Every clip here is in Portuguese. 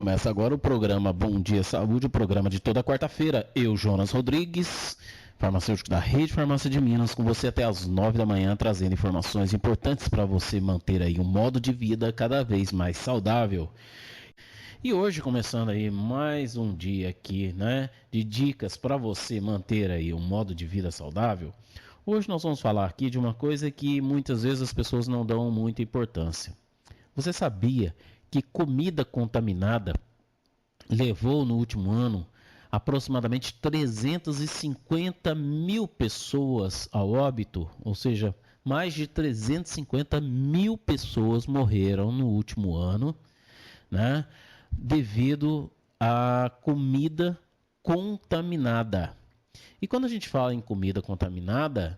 Começa agora o programa Bom Dia Saúde, o programa de toda quarta-feira. Eu, Jonas Rodrigues, farmacêutico da Rede Farmácia de Minas, com você até às 9 da manhã, trazendo informações importantes para você manter aí um modo de vida cada vez mais saudável. E hoje, começando aí mais um dia aqui, né, de dicas para você manter aí um modo de vida saudável. Hoje nós vamos falar aqui de uma coisa que muitas vezes as pessoas não dão muita importância. Você sabia que comida contaminada levou no último ano aproximadamente 350 mil pessoas ao óbito? Ou seja, mais de 350 mil pessoas morreram no último ano, né, devido à comida contaminada. E quando a gente fala em comida contaminada,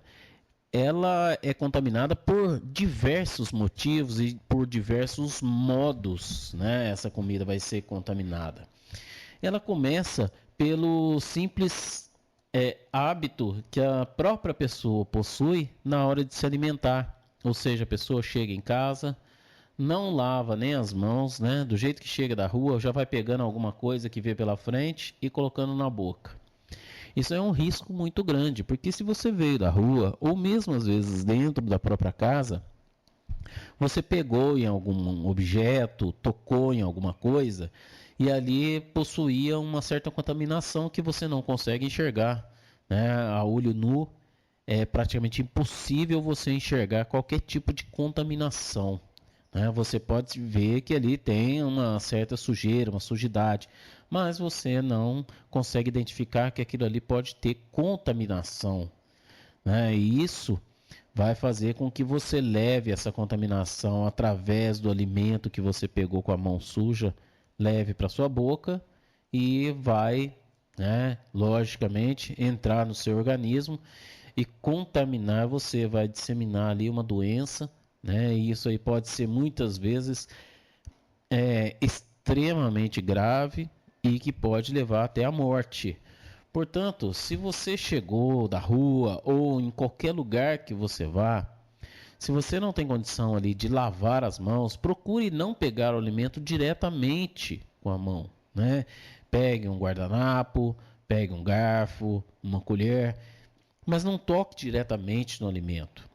ela é contaminada por diversos motivos e por diversos modos, né? Essa comida vai ser contaminada. Ela começa pelo simples hábito que a própria pessoa possui na hora de se alimentar. Ou seja, a pessoa chega em casa, não lava nem as mãos, né? Do jeito que chega da rua, já vai pegando alguma coisa que vê pela frente e colocando na boca. Isso é um risco muito grande, porque se você veio da rua, ou mesmo às vezes dentro da própria casa, você pegou em algum objeto, tocou em alguma coisa, e ali possuía uma certa contaminação que você não consegue enxergar, né? A olho nu é praticamente impossível você enxergar qualquer tipo de contaminação. Você pode ver que ali tem uma certa sujeira, uma sujidade, mas você não consegue identificar que aquilo ali pode ter contaminação, né? E isso vai fazer com que você leve essa contaminação através do alimento que você pegou com a mão suja, leve para sua boca e vai, né, logicamente, entrar no seu organismo e contaminar você, vai disseminar ali uma doença, né? E isso aí pode ser muitas vezes extremamente grave e que pode levar até a morte. Portanto, se você chegou da rua ou em qualquer lugar que você vá, se você não tem condição ali de lavar as mãos, procure não pegar o alimento diretamente com a mão, né? Pegue um guardanapo, pegue um garfo, uma colher, mas não toque diretamente no alimento.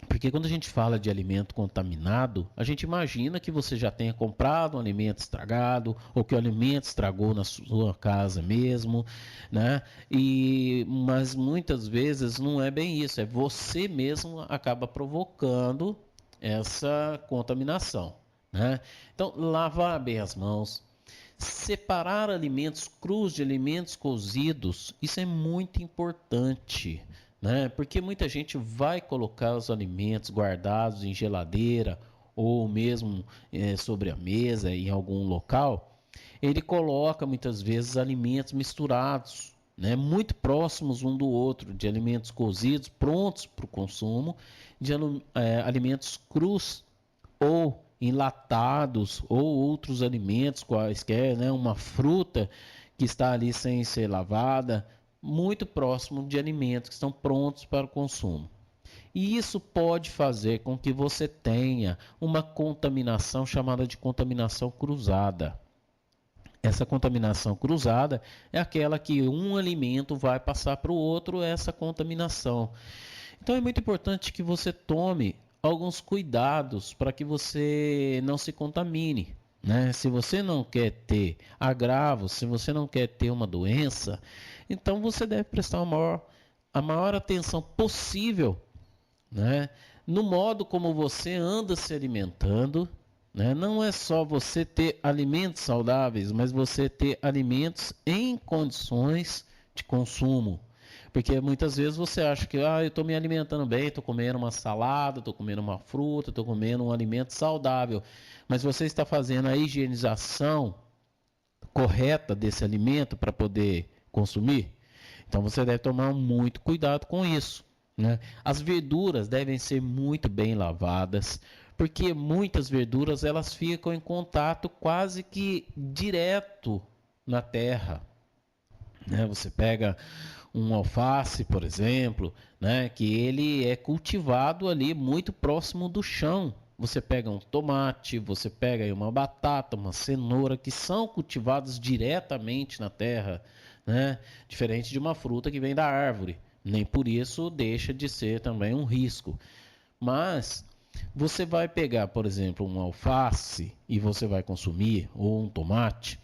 Porque quando a gente fala de alimento contaminado, a gente imagina que você já tenha comprado um alimento estragado ou que o alimento estragou na sua casa mesmo, né? Mas muitas vezes não é bem isso, é você mesmo acaba provocando essa contaminação, né? Então, lavar bem as mãos, separar alimentos crus de alimentos cozidos, isso é muito importante, né? Porque muita gente vai colocar os alimentos guardados em geladeira ou mesmo sobre a mesa em algum local. Ele coloca muitas vezes alimentos misturados, né? Muito próximos um do outro, de alimentos cozidos, prontos para o consumo, de alimentos crus ou enlatados ou outros alimentos quaisquer, né? Uma fruta que está ali sem ser lavada, muito próximo de alimentos que estão prontos para o consumo. E isso pode fazer com que você tenha uma contaminação chamada de contaminação cruzada. Essa contaminação cruzada é aquela que um alimento vai passar para o outro, essa contaminação. Então é muito importante que você tome alguns cuidados para que você não se contamine, né? Se você não quer ter agravos, se você não quer ter uma doença, então você deve prestar a maior atenção possível, né, no modo como você anda se alimentando, né? Não é só você ter alimentos saudáveis, mas você ter alimentos em condições de consumo. Porque muitas vezes você acha que eu estou me alimentando bem, estou comendo uma salada, estou comendo uma fruta, estou comendo um alimento saudável. Mas você está fazendo a higienização correta desse alimento para poder consumir? Então você deve tomar muito cuidado com isso, né? As verduras devem ser muito bem lavadas, porque muitas verduras elas ficam em contato quase que direto na terra, né? Você pega um alface, por exemplo, né, que ele é cultivado ali muito próximo do chão. você pega um tomate, você pega aí uma batata, uma cenoura, que são cultivados diretamente na terra, né? Diferente de uma fruta que vem da árvore. Nem por isso deixa de ser também um risco. Mas você vai pegar, por exemplo, um alface e você vai consumir, ou um tomate,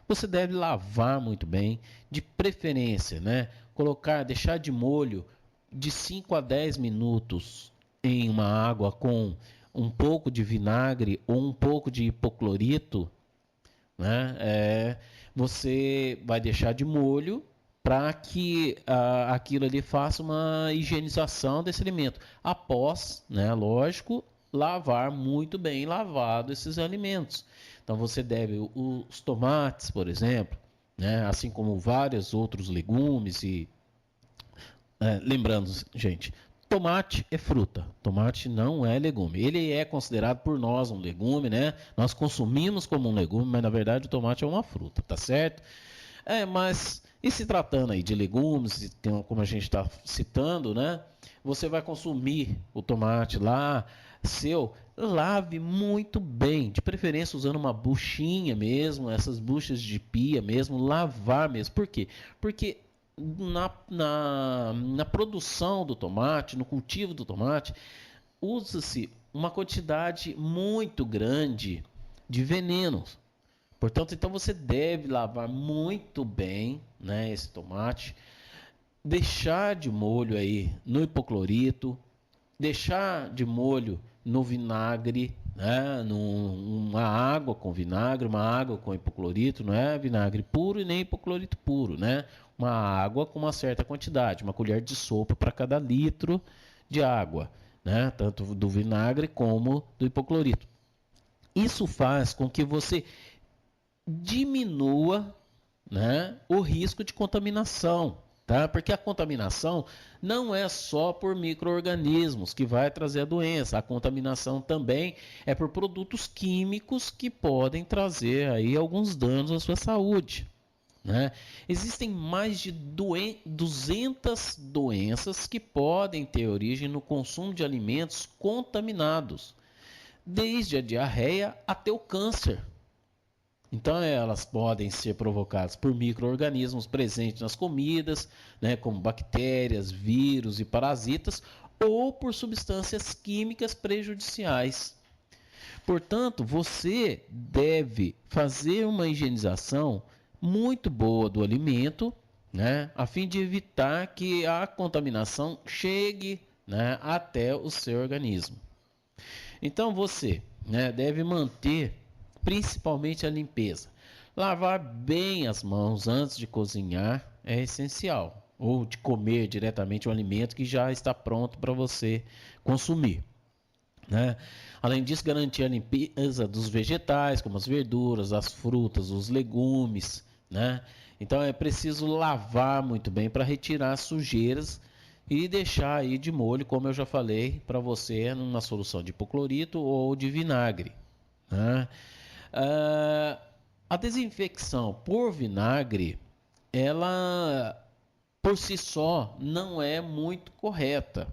você deve lavar muito bem, de preferência, né? Colocar, deixar de molho de 5 a 10 minutos em uma água com um pouco de vinagre ou um pouco de hipoclorito, né? Você vai deixar de molho para que aquilo ali faça uma higienização desse alimento. Após, né, lógico, lavar muito bem lavado esses alimentos. Então você deve os tomates, por exemplo, né, assim como vários outros legumes e lembrando, gente, tomate é fruta, tomate não é legume. Ele é considerado por nós um legume, né? Nós consumimos como um legume, mas na verdade o tomate é uma fruta, tá certo? Mas e se tratando aí de legumes, como a gente está citando, né? Você vai consumir o tomate lá, lave muito bem, de preferência usando uma buchinha mesmo, essas buchas de pia mesmo, lavar mesmo. Por quê? Porque na produção do tomate, no cultivo do tomate, usa-se uma quantidade muito grande de venenos. Portanto, então você deve lavar muito bem, né, esse tomate, deixar de molho aí no hipoclorito, deixar de molho no vinagre, né, uma água com vinagre, uma água com hipoclorito, não é vinagre puro e nem hipoclorito puro, né? Uma água com uma certa quantidade, uma colher de sopa para cada litro de água, né? Tanto do vinagre como do hipoclorito. Isso faz com que você diminua, né, o risco de contaminação, tá? Porque a contaminação não é só por micro-organismos que vai trazer a doença, a contaminação também é por produtos químicos que podem trazer aí alguns danos à sua saúde, né? Existem mais de 200 doenças que podem ter origem no consumo de alimentos contaminados, desde a diarreia até o câncer. Então, elas podem ser provocadas por micro-organismos presentes nas comidas, né, como bactérias, vírus e parasitas, ou por substâncias químicas prejudiciais. Portanto, você deve fazer uma higienização muito boa do alimento, né, a fim de evitar que a contaminação chegue, né, até o seu organismo. Então, você, né, deve manter principalmente a limpeza. Lavar bem as mãos antes de cozinhar é essencial, ou de comer diretamente o alimento que já está pronto para você consumir, né? Além disso, garantir a limpeza dos vegetais, como as verduras, as frutas, os legumes, né? Então é preciso lavar muito bem para retirar as sujeiras e deixar aí de molho, como eu já falei para você, numa solução de hipoclorito ou de vinagre, né? A desinfecção por vinagre, ela por si só não é muito correta,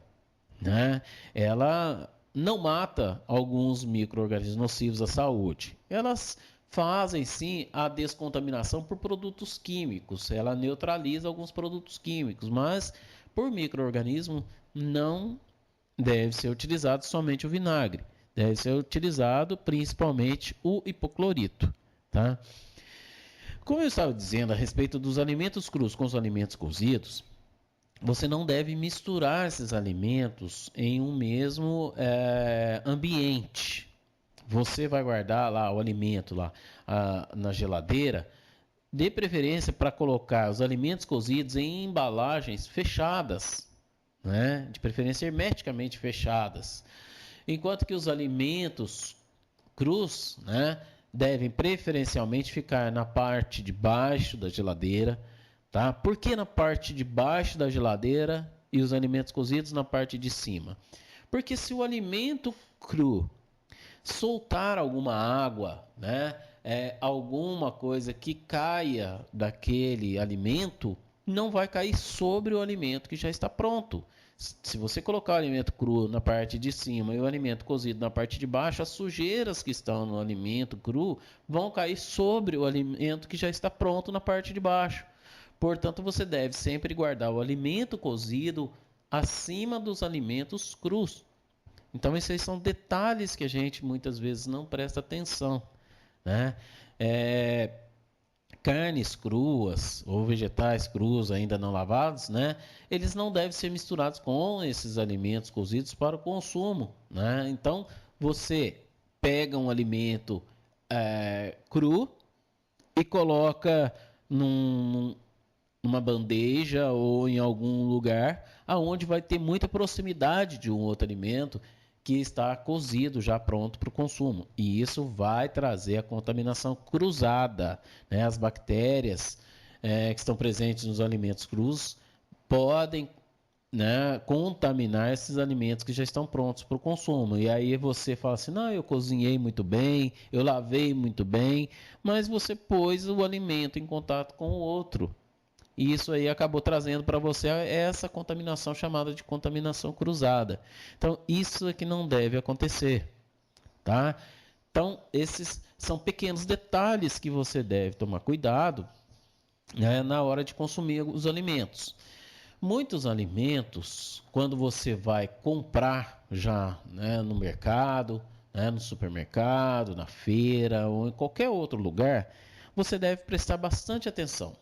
né? Ela não mata alguns micro-organismos nocivos à saúde. Elas fazem sim a descontaminação por produtos químicos. Ela neutraliza alguns produtos químicos, mas por micro-organismo não deve ser utilizado somente o vinagre. Deve ser utilizado principalmente o hipoclorito, tá? Como eu estava dizendo a respeito dos alimentos crus com os alimentos cozidos, você não deve misturar esses alimentos em um mesmo ambiente. Você vai guardar lá o alimento lá na geladeira, de preferência para colocar os alimentos cozidos em embalagens fechadas, né? De preferência hermeticamente fechadas. Enquanto que os alimentos crus, né, devem preferencialmente ficar na parte de baixo da geladeira, tá? Por que na parte de baixo da geladeira e os alimentos cozidos na parte de cima? Porque se o alimento cru soltar alguma água, né, alguma coisa que caia daquele alimento, não vai cair sobre o alimento que já está pronto. Se você colocar o alimento cru na parte de cima e o alimento cozido na parte de baixo, as sujeiras que estão no alimento cru vão cair sobre o alimento que já está pronto na parte de baixo. Portanto, você deve sempre guardar o alimento cozido acima dos alimentos crus. Então, esses são detalhes que a gente muitas vezes não presta atenção, né? Carnes cruas ou vegetais crus ainda não lavados, né? Eles não devem ser misturados com esses alimentos cozidos para o consumo, né? Então, você pega um alimento cru e coloca numa bandeja ou em algum lugar aonde vai ter muita proximidade de um outro alimento que está cozido, já pronto para o consumo. E isso vai trazer a contaminação cruzada, né? As bactérias que estão presentes nos alimentos crus podem, né, contaminar esses alimentos que já estão prontos para o consumo. E aí você fala assim, não, eu cozinhei muito bem, eu lavei muito bem, mas você pôs o alimento em contato com o outro. E isso aí acabou trazendo para você essa contaminação chamada de contaminação cruzada. Então, isso é que não deve acontecer, tá? Então, esses são pequenos detalhes que você deve tomar cuidado, né, na hora de consumir os alimentos. Muitos alimentos, quando você vai comprar já, né, no mercado, né, no supermercado, na feira ou em qualquer outro lugar, você deve prestar bastante atenção.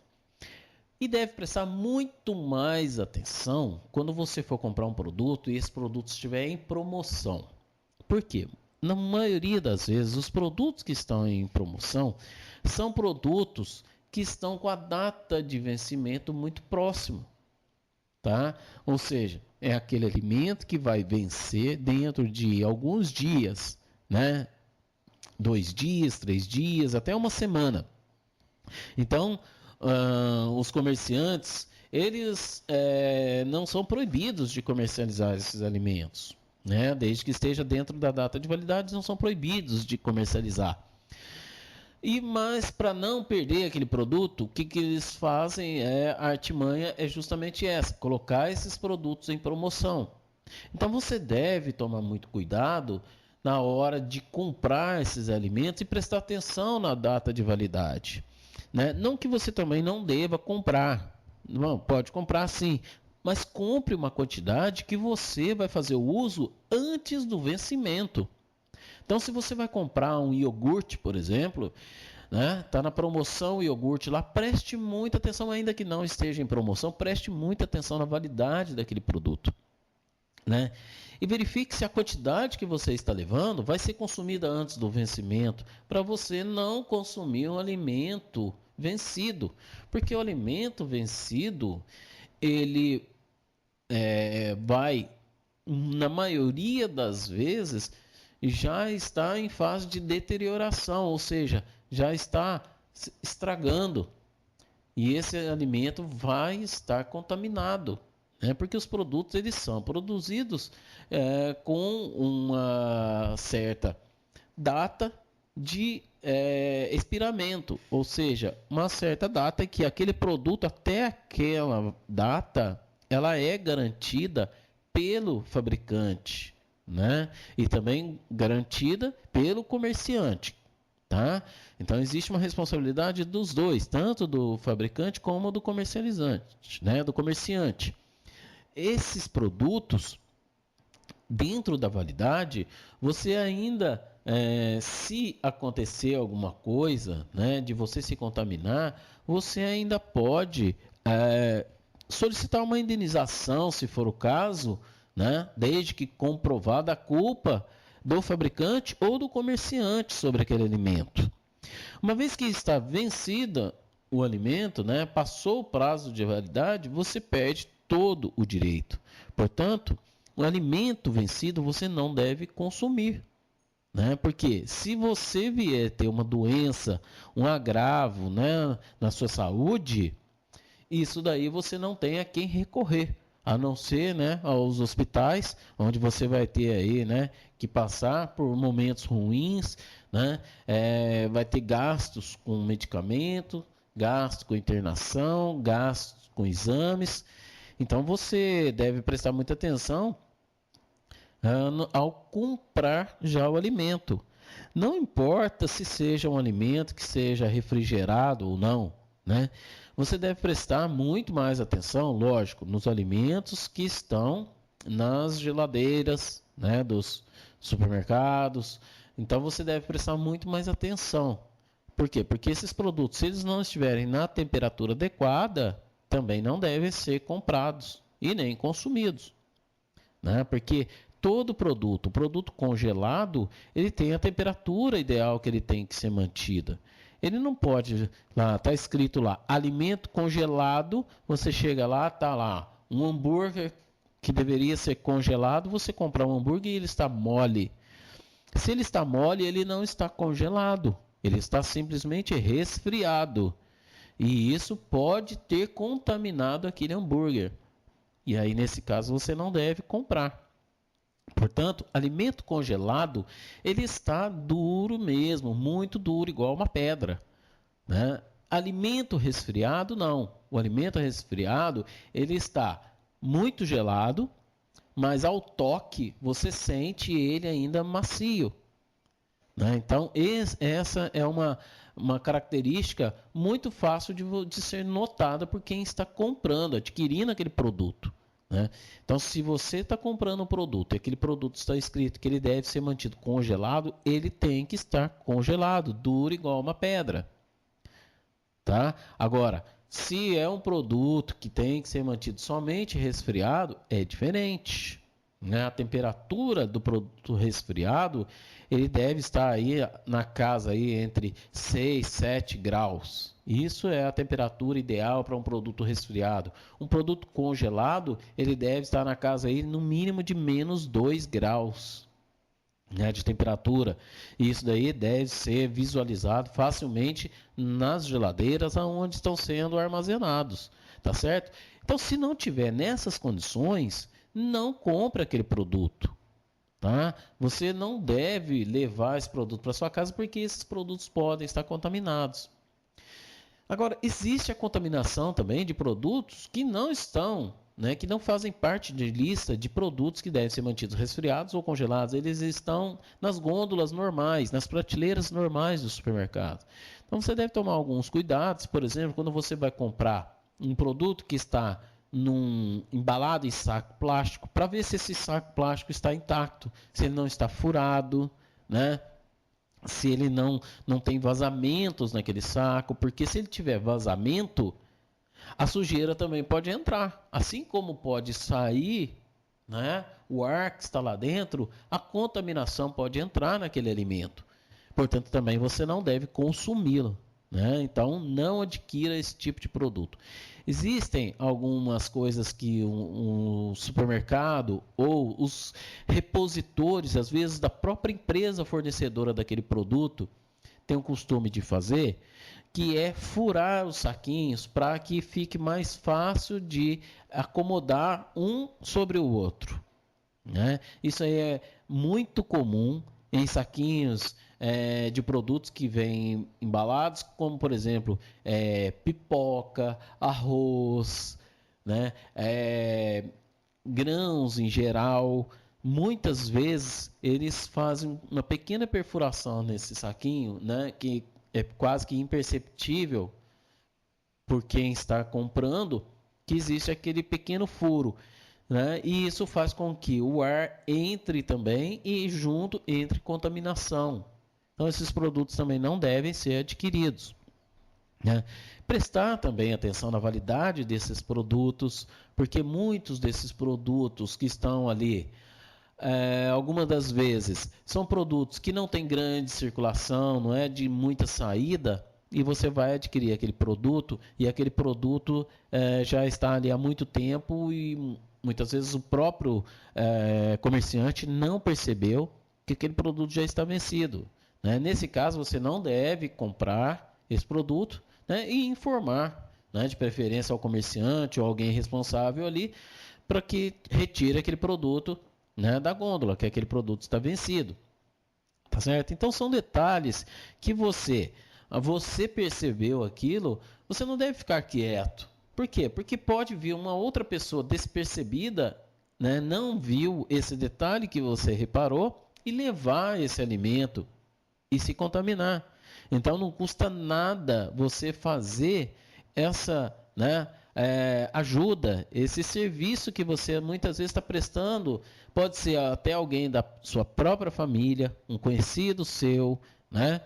E deve prestar muito mais atenção quando você for comprar um produto e esse produto estiver em promoção. Por quê? Na maioria das vezes, os produtos que estão em promoção são produtos que estão com a data de vencimento muito próximo, tá? Ou seja, é aquele alimento que vai vencer dentro de alguns dias, né? 2 dias, 3 dias, até uma semana. Então, os comerciantes, eles não são proibidos de comercializar esses alimentos, né? Desde que esteja dentro da data de validade, não são proibidos de comercializar. Mas para não perder aquele produto, o que eles fazem a artimanha é justamente essa, colocar esses produtos em promoção. Então você deve tomar muito cuidado na hora de comprar esses alimentos e prestar atenção na data de validade, né? Não que você também não deva comprar, não, pode comprar sim, mas compre uma quantidade que você vai fazer o uso antes do vencimento. Então, se você vai comprar um iogurte, por exemplo, né, tá na promoção o iogurte lá, preste muita atenção, ainda que não esteja em promoção, preste muita atenção na validade daquele produto, né? E verifique se a quantidade que você está levando vai ser consumida antes do vencimento, para você não consumir um alimento vencido, porque o alimento vencido ele vai, na maioria das vezes, já está em fase de deterioração, ou seja, já está se estragando. E esse alimento vai estar contaminado, né? Porque os produtos eles são produzidos com uma certa data de expiramento, ou seja, uma certa data que aquele produto até aquela data ela é garantida pelo fabricante, né? E também garantida pelo comerciante, tá? Então existe uma responsabilidade dos dois, tanto do fabricante como do comercializante, né? Do comerciante. Esses produtos, dentro da validade, você ainda, se acontecer alguma coisa, né, de você se contaminar, você ainda pode solicitar uma indenização, se for o caso, né, desde que comprovada a culpa do fabricante ou do comerciante sobre aquele alimento. Uma vez que está vencida o alimento, né, passou o prazo de validade, você perde todo o direito. Portanto, o alimento vencido você não deve consumir, né? Porque se você vier ter uma doença, um agravo, né, na sua saúde, isso daí você não tem a quem recorrer, a não ser, né, aos hospitais, onde você vai ter aí, né, que passar por momentos ruins, né, vai ter gastos com medicamento, gastos com internação, gastos com exames. Então você deve prestar muita atenção ao comprar já o alimento. Não importa se seja um alimento que seja refrigerado ou não, né? Você deve prestar muito mais atenção, lógico, nos alimentos que estão nas geladeiras, né, dos supermercados. Então você deve prestar muito mais atenção. Por quê? Porque esses produtos, se eles não estiverem na temperatura adequada, também não devem ser comprados e nem consumidos, né? Porque todo produto, o produto congelado, ele tem a temperatura ideal que ele tem que ser mantida. Ele não pode, lá está escrito lá, alimento congelado, você chega lá, está lá, um hambúrguer que deveria ser congelado, você compra um hambúrguer e ele está mole. Se ele está mole, ele não está congelado, ele está simplesmente resfriado. E isso pode ter contaminado aquele hambúrguer. E aí, nesse caso, você não deve comprar. Portanto, alimento congelado, ele está duro mesmo, muito duro, igual uma pedra, né? Alimento resfriado, não. O alimento resfriado, ele está muito gelado, mas ao toque você sente ele ainda macio, né? Então, essa é uma característica muito fácil de ser notada por quem está comprando, adquirindo aquele produto, né? Então, se você está comprando um produto e aquele produto está escrito que ele deve ser mantido congelado, ele tem que estar congelado, duro igual uma pedra. Tá? Agora, se é um produto que tem que ser mantido somente resfriado, é diferente, né? A temperatura do produto resfriado, ele deve estar aí na casa aí entre 6 e 7 graus. Isso é a temperatura ideal para um produto resfriado. Um produto congelado, ele deve estar na casa aí no mínimo de menos 2 graus, né, de temperatura. E isso daí deve ser visualizado facilmente nas geladeiras onde estão sendo armazenados, tá certo? Então, se não tiver nessas condições, não compre aquele produto, tá? Você não deve levar esse produto para sua casa porque esses produtos podem estar contaminados. Agora, existe a contaminação também de produtos que não estão, né, que não fazem parte de lista de produtos que devem ser mantidos resfriados ou congelados. Eles estão nas gôndolas normais, nas prateleiras normais do supermercado. Então você deve tomar alguns cuidados, por exemplo, quando você vai comprar um produto que está embalado em saco plástico, para ver se esse saco plástico está intacto, se ele não está furado, né? Se ele não tem vazamentos naquele saco, porque se ele tiver vazamento, a sujeira também pode entrar. Assim como pode sair, né, o ar que está lá dentro, a contaminação pode entrar naquele alimento. Portanto, também você não deve consumi-lo, né? Então, não adquira esse tipo de produto. Existem algumas coisas que um supermercado ou os repositores, às vezes da própria empresa fornecedora daquele produto, tem o costume de fazer, que é furar os saquinhos para que fique mais fácil de acomodar um sobre o outro, né? Isso aí é muito comum em saquinhos de produtos que vêm embalados, como por exemplo pipoca, arroz, né? Grãos em geral. Muitas vezes eles fazem uma pequena perfuração nesse saquinho, né? Que é quase que imperceptível por quem está comprando, que existe aquele pequeno furo, né? E isso faz com que o ar entre também e junto entre contaminação. Então esses produtos também não devem ser adquiridos, né? Prestar também atenção na validade desses produtos, porque muitos desses produtos que estão ali, algumas das vezes, são produtos que não têm grande circulação, não é de muita saída, e você vai adquirir aquele produto, e aquele produto já está ali há muito tempo e muitas vezes o próprio comerciante não percebeu que aquele produto já está vencido, né? Nesse caso, você não deve comprar esse produto, né, e informar, né, de preferência ao comerciante ou alguém responsável ali, para que retire aquele produto, né, da gôndola, que aquele produto está vencido. Tá certo? Então são detalhes que você percebeu aquilo, você não deve ficar quieto, Por quê? Porque pode vir uma outra pessoa despercebida, né, não viu esse detalhe que você reparou e levar esse alimento e se contaminar. Então não custa nada você fazer essa, né, ajuda, esse serviço que você muitas vezes está prestando, pode ser até alguém da sua própria família, um conhecido seu, né?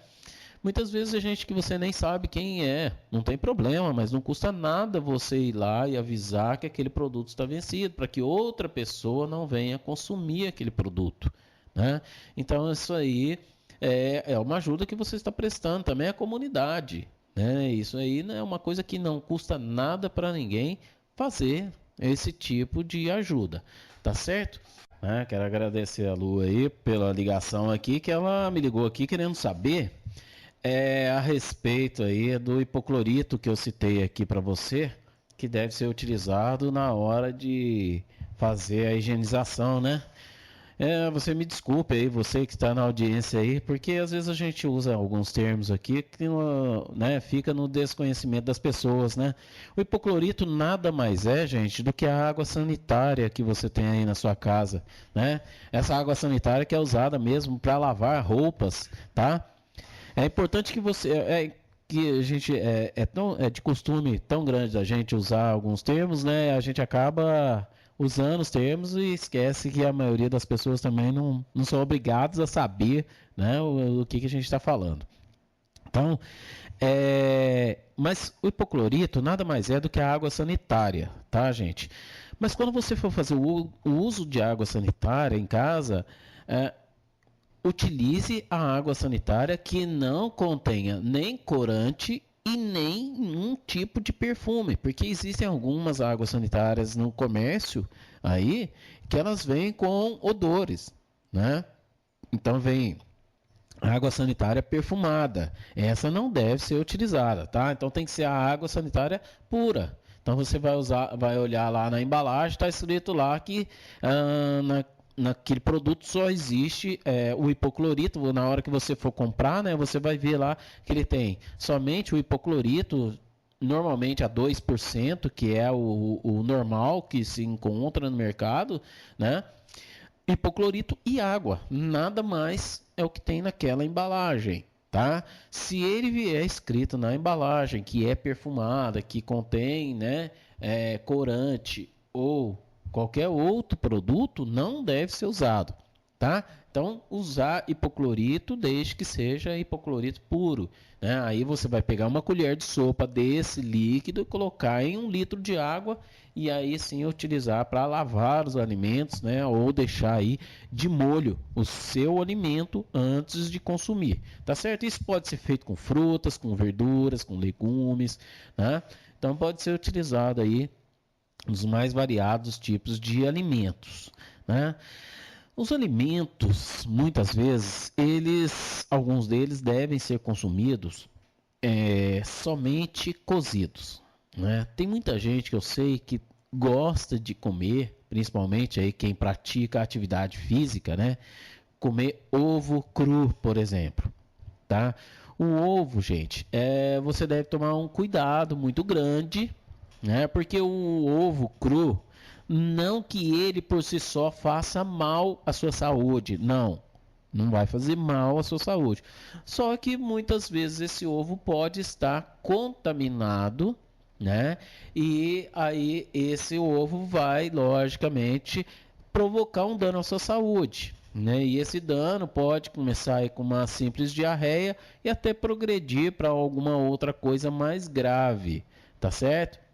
Muitas vezes a gente que você nem sabe quem é, não tem problema, mas não custa nada você ir lá e avisar que aquele produto está vencido, para que outra pessoa não venha consumir aquele produto, né? Então isso aí é uma ajuda que você está prestando também à comunidade, né? Isso aí é uma coisa que não custa nada para ninguém fazer esse tipo de ajuda, tá certo? Quero agradecer a Lu aí pela ligação aqui, que ela me ligou aqui querendo saber a respeito aí do hipoclorito que eu citei aqui para você, que deve ser utilizado na hora de fazer a higienização, né? Você me desculpe aí, você que está na audiência aí, porque às vezes a gente usa alguns termos aqui que né, fica no desconhecimento das pessoas, né? O hipoclorito nada mais é, gente, do que a água sanitária que você tem aí na sua casa, né? Essa água sanitária que é usada mesmo para lavar roupas, tá? É importante que você. Que a gente é de costume tão grande da gente usar alguns termos, né? A gente acaba usando os termos e esquece que a maioria das pessoas também não são obrigadas a saber, né, o que a gente está falando. Então, mas o hipoclorito nada mais é do que a água sanitária, tá, gente? Mas quando você for fazer o uso de água sanitária em casa, utilize a água sanitária que não contenha nem corante e nem um tipo de perfume, porque existem algumas águas sanitárias no comércio aí que elas vêm com odores, né? Então vem água sanitária perfumada. Essa não deve ser utilizada, tá? Então tem que ser a água sanitária pura. Então você vai olhar lá na embalagem, está escrito lá que naquele produto só existe o hipoclorito. Na hora que você for comprar, né, você vai ver lá que ele tem somente o hipoclorito, normalmente a 2%, que é o normal que se encontra no mercado, né? Hipoclorito e água, nada mais é o que tem naquela embalagem, tá? Se ele vier escrito na embalagem que é perfumada, que contém, né, corante ou qualquer outro produto, não deve ser usado, tá? Então, usar hipoclorito desde que seja hipoclorito puro, né? Aí você vai pegar uma colher de sopa desse líquido e colocar em 1 litro de água e aí sim utilizar para lavar os alimentos, né? Ou deixar aí de molho o seu alimento antes de consumir, tá certo? Isso pode ser feito com frutas, com verduras, com legumes, né? Então pode ser utilizado aí nos mais variados tipos de alimentos, né? Os alimentos, muitas vezes, alguns deles devem ser consumidos somente cozidos, né? Tem muita gente que eu sei que gosta de comer, principalmente aí quem pratica atividade física, né? Comer ovo cru, por exemplo, tá? O ovo, gente, você deve tomar um cuidado muito grande, né? Porque o ovo cru, não que ele por si só faça mal à sua saúde, não vai fazer mal à sua saúde. Só que muitas vezes esse ovo pode estar contaminado, né? E aí esse ovo vai, logicamente, provocar um dano à sua saúde, né? E esse dano pode começar aí com uma simples diarreia e até progredir para alguma outra coisa mais grave, tá certo?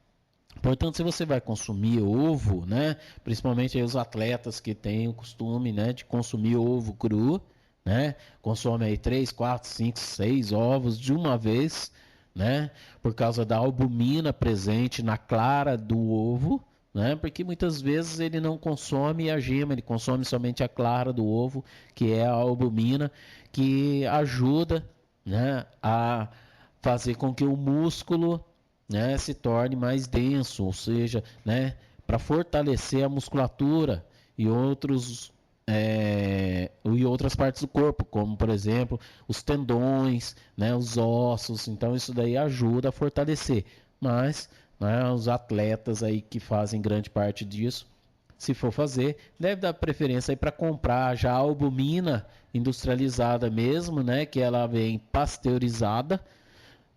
Portanto, se você vai consumir ovo, né, principalmente aí os atletas que têm o costume, né, de consumir ovo cru, né, consome aí 3, 4, 5, 6 ovos de uma vez, né, por causa da albumina presente na clara do ovo, né, porque muitas vezes ele não consome a gema, ele consome somente a clara do ovo, que é a albumina, que ajuda, né, a fazer com que o músculo, né, se torne mais denso, ou seja, né, para fortalecer a musculatura e outras partes do corpo, como por exemplo os tendões, né, os ossos. Então isso daí ajuda a fortalecer, mas né? Os atletas aí que fazem grande parte disso, se for fazer, deve dar preferência aí para comprar já a albumina industrializada mesmo, né? Que ela vem pasteurizada,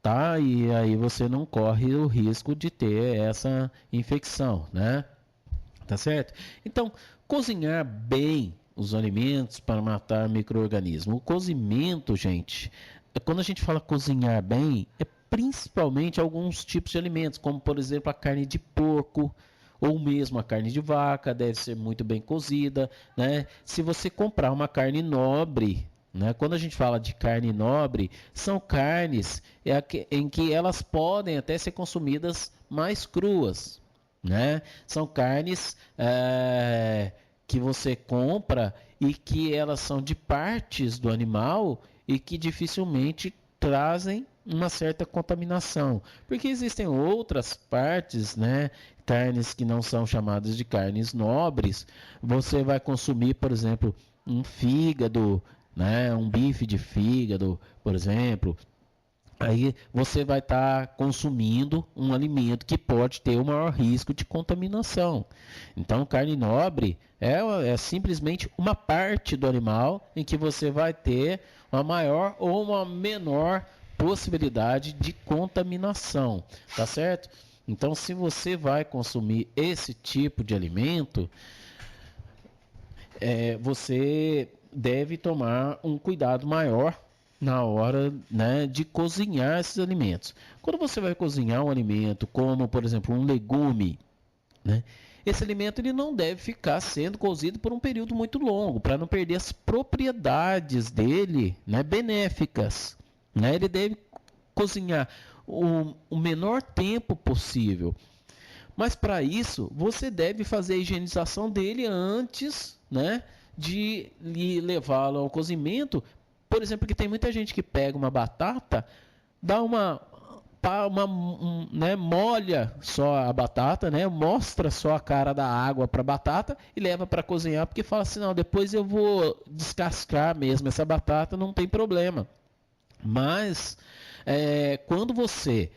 tá? E aí você não corre o risco de ter essa infecção, né? Tá certo? Então, cozinhar bem os alimentos para matar micro-organismos. O cozimento, gente, quando a gente fala cozinhar bem, é principalmente alguns tipos de alimentos, como por exemplo a carne de porco, ou mesmo a carne de vaca, deve ser muito bem cozida, né? Se você comprar uma carne nobre, né? Quando a gente fala de carne nobre, são carnes em que elas podem até ser consumidas mais cruas, né? São carnes que você compra e que elas são de partes do animal e que dificilmente trazem uma certa contaminação, porque existem outras partes, né? Carnes que não são chamadas de carnes nobres. Você vai consumir, por exemplo, um fígado, né? Um bife de fígado, por exemplo. Aí você vai estar consumindo um alimento que pode ter o maior risco de contaminação. Então, carne nobre é simplesmente uma parte do animal em que você vai ter uma maior ou uma menor possibilidade de contaminação, tá certo? Então, se você vai consumir esse tipo de alimento, você deve tomar um cuidado maior na hora, né, de cozinhar esses alimentos. Quando você vai cozinhar um alimento, como por exemplo um legume, né, esse alimento ele não deve ficar sendo cozido por um período muito longo, para não perder as propriedades dele, né, benéficas. Né? Ele deve cozinhar o menor tempo possível. Mas para isso, você deve fazer a higienização dele antes, né, de levá-lo ao cozimento. Por exemplo, que tem muita gente que pega uma batata, dá né, molha só a batata, né, mostra só a cara da água para a batata e leva para cozinhar, porque fala assim, não, depois eu vou descascar mesmo essa batata, não tem problema. Mas quando você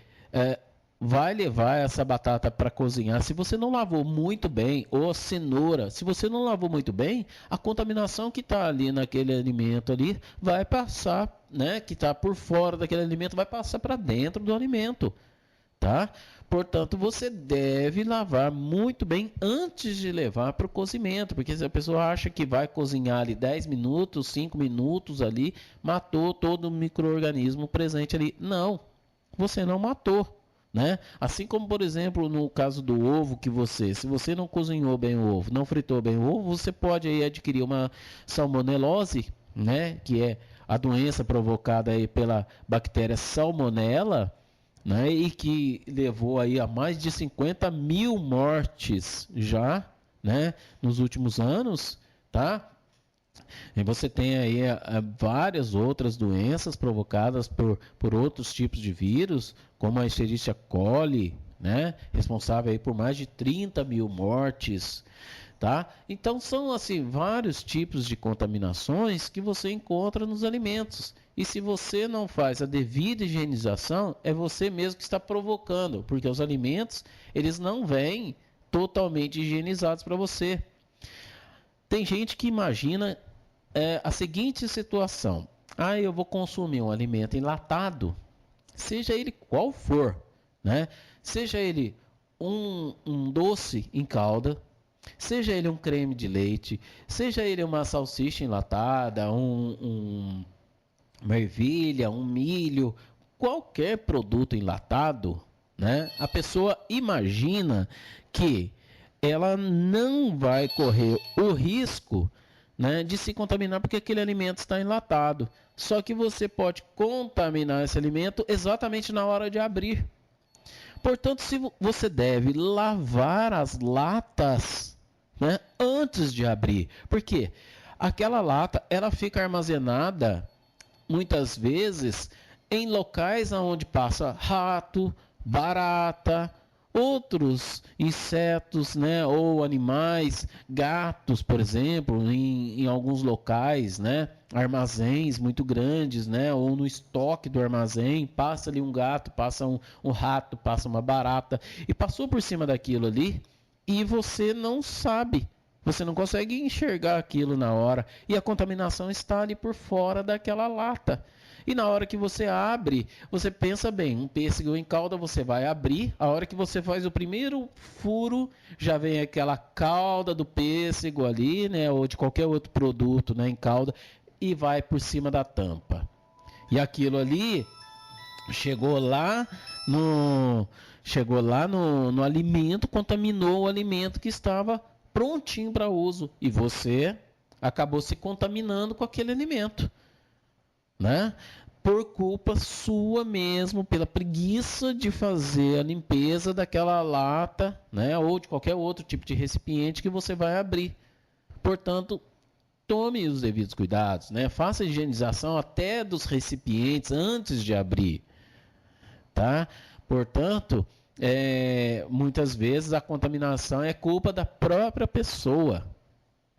vai levar essa batata para cozinhar, se você não lavou muito bem, ou a cenoura, se você não lavou muito bem, a contaminação que está ali naquele alimento ali vai passar, né, que está por fora daquele alimento, vai passar para dentro do alimento, tá? Portanto, você deve lavar muito bem antes de levar para o cozimento, porque se a pessoa acha que vai cozinhar ali 10 minutos, 5 minutos ali, matou todo o micro-organismo presente ali. Não, você não matou. Né? Assim como, por exemplo, no caso do ovo, se você não cozinhou bem o ovo, não fritou bem o ovo, você pode aí adquirir uma salmonelose, né? Que é a doença provocada aí pela bactéria salmonella, né? E que levou aí a mais de 50 mil mortes já, né? Nos últimos anos, tá? E você tem aí várias outras doenças provocadas por outros tipos de vírus, como a Escherichia coli, né? Responsável aí por mais de 30 mil mortes, tá? Então são assim vários tipos de contaminações que você encontra nos alimentos. E se você não faz a devida higienização, é você mesmo que está provocando, porque os alimentos eles não vêm totalmente higienizados para você. Tem gente que imagina a seguinte situação: eu vou consumir um alimento enlatado, seja ele qual for, né? Seja ele um doce em calda, seja ele um creme de leite, seja ele uma salsicha enlatada, uma ervilha, um milho, qualquer produto enlatado, né? A pessoa imagina que ela não vai correr o risco, né, de se contaminar porque aquele alimento está enlatado. Só que você pode contaminar esse alimento exatamente na hora de abrir. Portanto, se você deve lavar as latas, né, antes de abrir, porque aquela lata ela fica armazenada muitas vezes em locais onde passa rato, barata outros insetos, né, ou animais, gatos, por exemplo, em alguns locais, né, armazéns muito grandes, né, ou no estoque do armazém, passa ali um gato, passa um rato, passa uma barata, e passou por cima daquilo ali, e você não sabe, você não consegue enxergar aquilo na hora, e a contaminação está ali por fora daquela lata. E na hora que você abre, você pensa bem, um pêssego em calda você vai abrir, a hora que você faz o primeiro furo, já vem aquela calda do pêssego ali, né, ou de qualquer outro produto, né, em calda, e vai por cima da tampa. E aquilo ali chegou lá no alimento, contaminou o alimento que estava prontinho para uso, e você acabou se contaminando com aquele alimento, né? Por culpa sua mesmo, pela preguiça de fazer a limpeza daquela lata, né? Ou de qualquer outro tipo de recipiente que você vai abrir. Portanto, tome os devidos cuidados, né? Faça a higienização até dos recipientes antes de abrir, tá? Portanto, muitas vezes a contaminação é culpa da própria pessoa.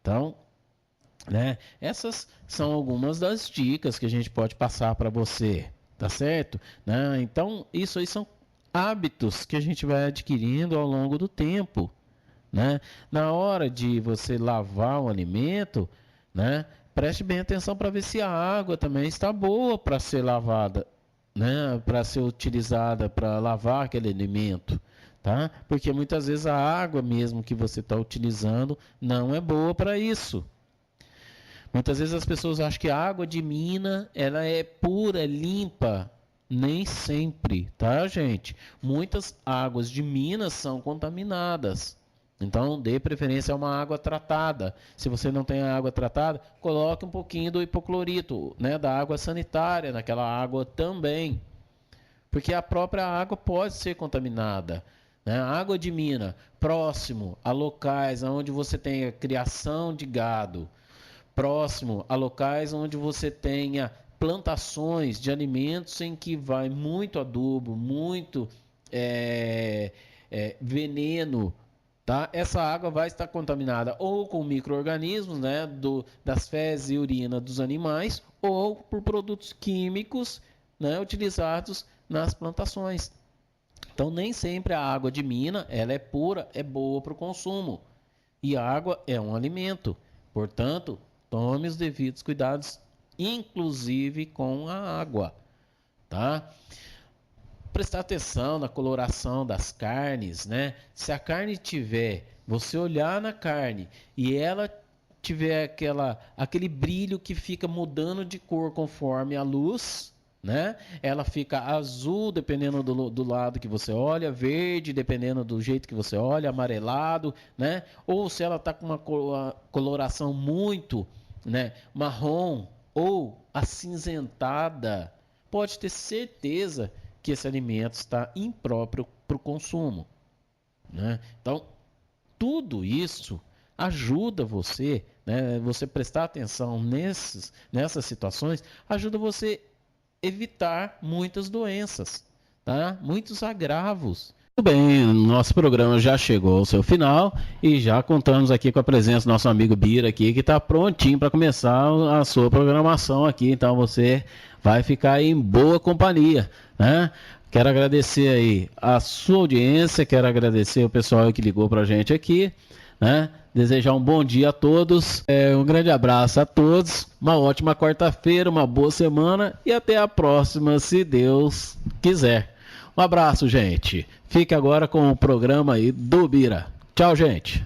Então, né? Essas são algumas das dicas que a gente pode passar para você, tá certo? Né? Então, isso aí são hábitos que a gente vai adquirindo ao longo do tempo, né? Na hora de você lavar um alimento, né? Preste bem atenção para ver se a água também está boa para ser lavada, né? Para ser utilizada para lavar aquele alimento. Tá? Porque muitas vezes a água mesmo que você está utilizando não é boa para isso. Muitas vezes as pessoas acham que a água de mina ela é pura, limpa. Nem sempre, tá, gente? Muitas águas de minas são contaminadas. Então, dê preferência a uma água tratada. Se você não tem a água tratada, coloque um pouquinho do hipoclorito, né, da água sanitária naquela água também. Porque a própria água pode ser contaminada. Né? A água de mina, próximo a locais onde você tem a criação de gado, próximo a locais onde você tenha plantações de alimentos em que vai muito adubo, muito veneno, tá? Essa água vai estar contaminada ou com micro-organismos, né, das fezes e urina dos animais, ou por produtos químicos, né, utilizados nas plantações. Então, nem sempre a água de mina ela é pura, é boa para o consumo. E a água é um alimento. Portanto, tome os devidos cuidados, inclusive com a água, tá? Prestar atenção na coloração das carnes, né? Se a carne tiver, você olhar na carne e ela tiver aquele brilho que fica mudando de cor conforme a luz, né? Ela fica azul dependendo do lado que você olha, verde dependendo do jeito que você olha, amarelado, né? Ou se ela está com uma coloração muito, né, marrom ou acinzentada, pode ter certeza que esse alimento está impróprio para o consumo, né? Então, tudo isso ajuda você, né? Você prestar atenção nessas situações, ajuda você evitar muitas doenças, tá? Muitos agravos. Muito bem, nosso programa já chegou ao seu final e já contamos aqui com a presença do nosso amigo Bira aqui, que está prontinho para começar a sua programação aqui, então você vai ficar em boa companhia, né? Quero agradecer aí a sua audiência, quero agradecer o pessoal que ligou para a gente aqui, né? Desejar um bom dia a todos, um grande abraço a todos, uma ótima quarta-feira, uma boa semana e até a próxima, se Deus quiser. Um abraço, gente. Fique agora com o programa aí do Bira. Tchau, gente.